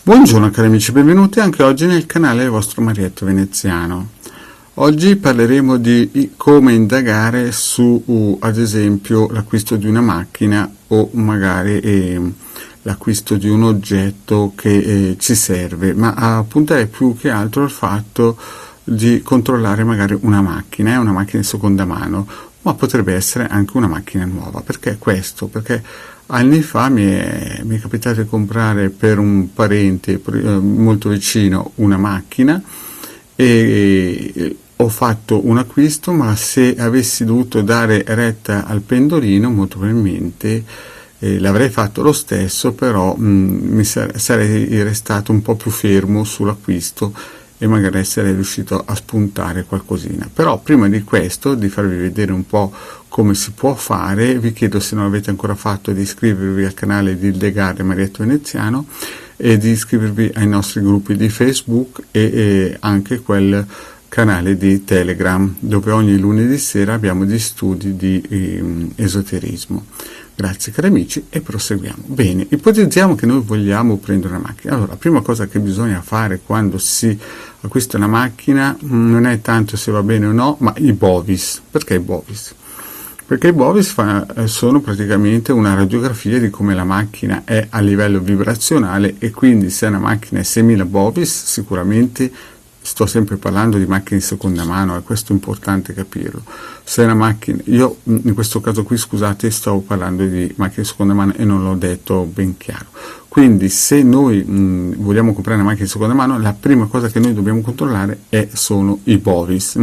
Buongiorno cari amici, benvenuti anche oggi nel canale del vostro Marietto Veneziano. Oggi parleremo di come indagare su, ad esempio, l'acquisto di una macchina o magari l'acquisto di un oggetto che ci serve, ma puntare più che altro al fatto di controllare magari una macchina in seconda mano, ma potrebbe essere anche una macchina nuova. Perché questo? Perché anni fa mi è capitato di comprare per un parente molto vicino una macchina e ho fatto un acquisto, ma se avessi dovuto dare retta al pendolino molto probabilmente l'avrei fatto lo stesso, però sarei restato un po' più fermo sull'acquisto e magari essere riuscito a spuntare qualcosina. Però prima di questo, di farvi vedere un po' come si può fare, vi chiedo, se non l'avete ancora fatto, di iscrivervi al canale di Legare Marietto Veneziano e di iscrivervi ai nostri gruppi di Facebook e anche quel canale di Telegram, dove ogni lunedì sera abbiamo degli studi di esoterismo. Grazie cari amici e proseguiamo. Bene, ipotizziamo che noi vogliamo prendere una macchina. Allora, la prima cosa che bisogna fare quando si acquista una macchina non è tanto se va bene o no, ma i bovis. Perché i bovis? Perché i bovis sono praticamente una radiografia di come la macchina è a livello vibrazionale, e quindi se una macchina è 6000 bovis, sicuramente sto sempre parlando di macchine di seconda mano, e questo è importante capirlo. Se una macchina, io in questo caso qui, scusate, sto parlando di macchine di seconda mano e non l'ho detto ben chiaro. Quindi se noi vogliamo comprare una macchina di seconda mano, la prima cosa che noi dobbiamo controllare sono i bovis.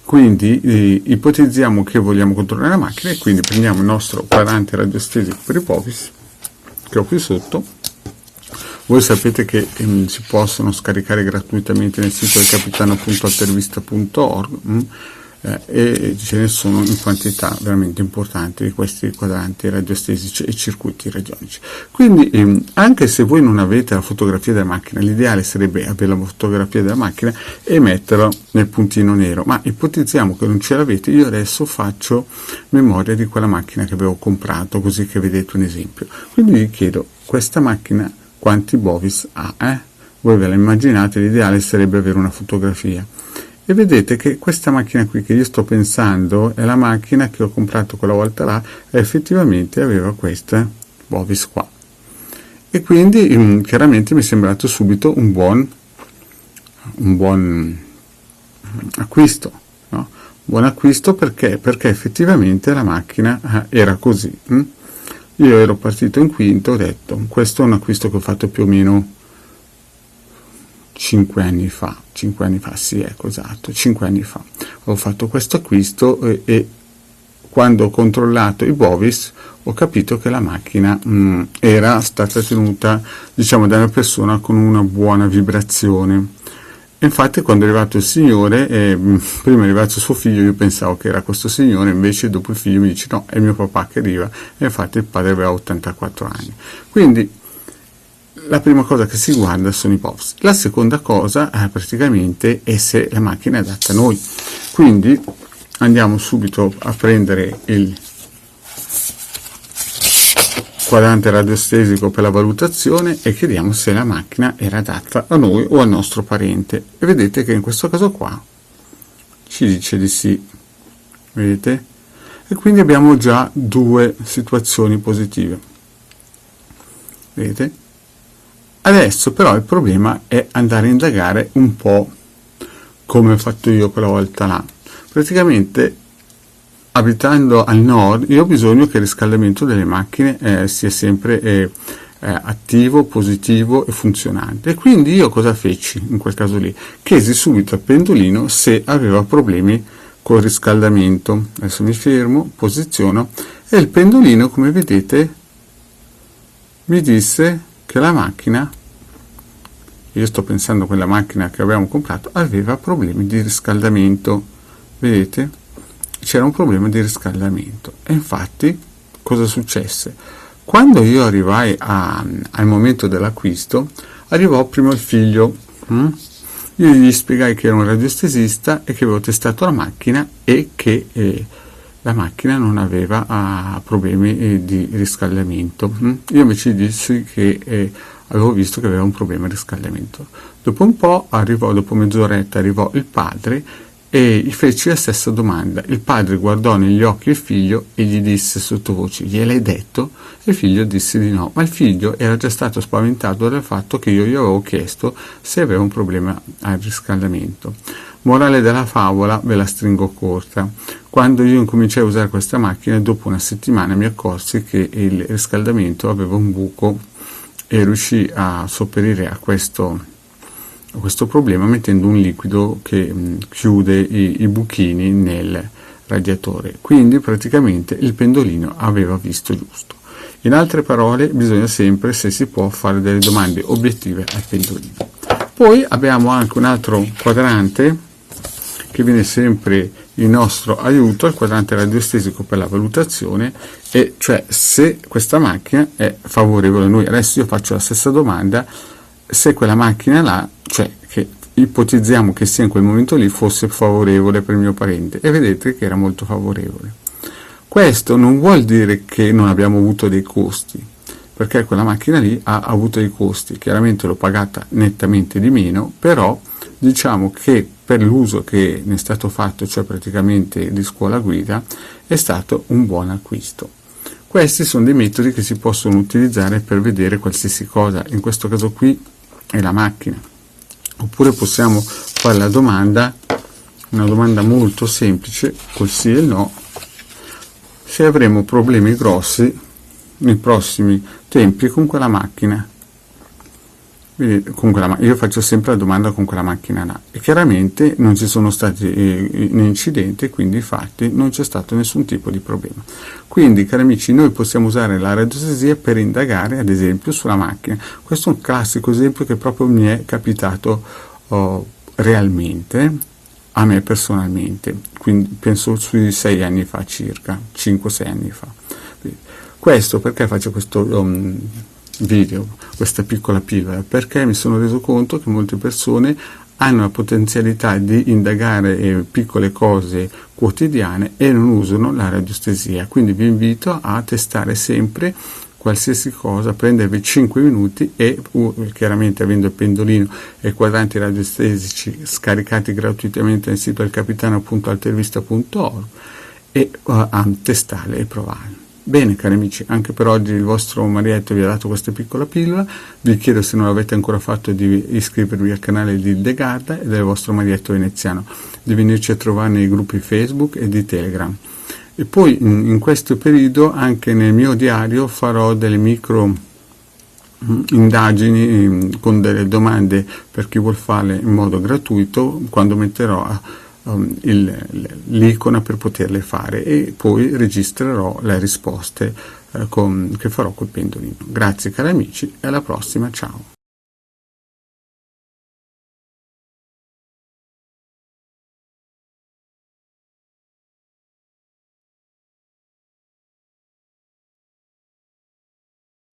Quindi ipotizziamo che vogliamo controllare la macchina, e quindi prendiamo il nostro quadrante radiostesico per i bovis che ho qui sotto. Voi sapete che si possono scaricare gratuitamente nel sito del capitano.altervista.org e ce ne sono in quantità veramente importanti di questi quadranti radiostesici e circuiti radionici. Quindi anche se voi non avete la fotografia della macchina, l'ideale sarebbe avere la fotografia della macchina e metterla nel puntino nero, ma ipotizziamo che non ce l'avete. Io adesso faccio memoria di quella macchina che avevo comprato, così che vedete un esempio. Quindi vi chiedo, questa macchina quanti bovis ha? Voi ve la immaginate, l'ideale sarebbe avere una fotografia. E vedete che questa macchina qui che io sto pensando è la macchina che ho comprato quella volta là, e effettivamente aveva questa bovis qua. E quindi chiaramente mi è sembrato subito un buon acquisto, no? Buon acquisto perché effettivamente la macchina era così. Io ero partito in quinto, ho detto, questo è un acquisto che ho fatto più o meno 5 anni fa, sì, ecco, esatto, 5 anni fa. Ho fatto questo acquisto e quando ho controllato i bovis ho capito che la macchina era stata tenuta, diciamo, da una persona con una buona vibrazione. Infatti quando è arrivato il signore, prima è arrivato suo figlio, io pensavo che era questo signore, invece dopo il figlio mi dice no, è mio papà che arriva, e infatti il padre aveva 84 anni. Quindi la prima cosa che si guarda sono i bovis. La seconda cosa praticamente è se la macchina è adatta a noi. Quindi andiamo subito a prendere il quadrante radiostesico per la valutazione e chiediamo se la macchina era adatta a noi o al nostro parente, e vedete che in questo caso qua ci dice di sì, vedete? E quindi abbiamo già due situazioni positive, vedete? Adesso però il problema è andare a indagare un po' come ho fatto io quella volta là. Praticamente, abitando al nord, io ho bisogno che il riscaldamento delle macchine sia sempre attivo, positivo e funzionante. E quindi io cosa feci in quel caso lì? Chiesi subito al pendolino se aveva problemi col riscaldamento. Adesso mi fermo, posiziono, e il pendolino, come vedete, mi disse che la macchina, io sto pensando a quella macchina che avevamo comprato, aveva problemi di riscaldamento. Vedete? C'era un problema di riscaldamento. E infatti cosa successe? Quando io arrivai al momento dell'acquisto, arrivò prima il figlio. Io gli spiegai che ero un radiostesista e che avevo testato la macchina e che la macchina non aveva problemi di riscaldamento. Io invece dissi che avevo visto che aveva un problema di riscaldamento. Dopo un po' dopo mezz'oretta arrivò il padre e gli feci la stessa domanda. Il padre guardò negli occhi il figlio e gli disse sottovoce: gliel'hai detto? E il figlio disse di no, ma il figlio era già stato spaventato dal fatto che io gli avevo chiesto se aveva un problema al riscaldamento. Morale della favola, ve la stringo corta. Quando io incominciai a usare questa macchina, dopo una settimana mi accorsi che il riscaldamento aveva un buco e riuscii a sopperire a questo problema mettendo un liquido che chiude i buchini nel radiatore. Quindi praticamente il pendolino aveva visto giusto. In altre parole, bisogna sempre, se si può, fare delle domande obiettive al pendolino. Poi abbiamo anche un altro quadrante che viene sempre in nostro aiuto, il quadrante radiostesico per la valutazione, e cioè se questa macchina è favorevole a noi. Adesso io faccio la stessa domanda: se quella macchina là, cioè che ipotizziamo che sia in quel momento lì, fosse favorevole per il mio parente, e vedete che era molto favorevole. Questo non vuol dire che non abbiamo avuto dei costi, perché quella macchina lì ha avuto dei costi, chiaramente l'ho pagata nettamente di meno, però diciamo che per l'uso che ne è stato fatto, cioè praticamente di scuola guida, è stato un buon acquisto. Questi sono dei metodi che si possono utilizzare per vedere qualsiasi cosa, in questo caso qui è la macchina. Oppure possiamo fare la domanda, una domanda molto semplice, col sì e il no: se avremo problemi grossi nei prossimi tempi con quella macchina. Io faccio sempre la domanda con quella macchina là, e chiaramente non ci sono stati incidenti, quindi infatti non c'è stato nessun tipo di problema. Quindi, cari amici, noi possiamo usare la radiostesia per indagare, ad esempio, sulla macchina. Questo è un classico esempio che proprio mi è capitato realmente, a me personalmente, quindi penso sui 6 anni fa circa, 5-6 anni fa. Questo perché faccio questo video, questa piccola pillola? Perché mi sono reso conto che molte persone hanno la potenzialità di indagare piccole cose quotidiane e non usano la radiostesia. Quindi vi invito a testare sempre qualsiasi cosa, prendervi 5 minuti e chiaramente, avendo il pendolino e i quadranti radiostesici scaricati gratuitamente nel sito del capitano.altervista.org, e a testarle e provarle. Bene, cari amici, anche per oggi il vostro Marietto vi ha dato questa piccola pillola. Vi chiedo, se non l'avete ancora fatto, di iscrivervi al canale di Ildegarda e del vostro Marietto veneziano, di venirci a trovare nei gruppi Facebook e di Telegram. E poi in questo periodo anche nel mio diario farò delle micro indagini con delle domande per chi vuol farle in modo gratuito, quando metterò l'icona per poterle fare, e poi registrerò le risposte che farò col pendolino. Grazie cari amici e alla prossima, ciao.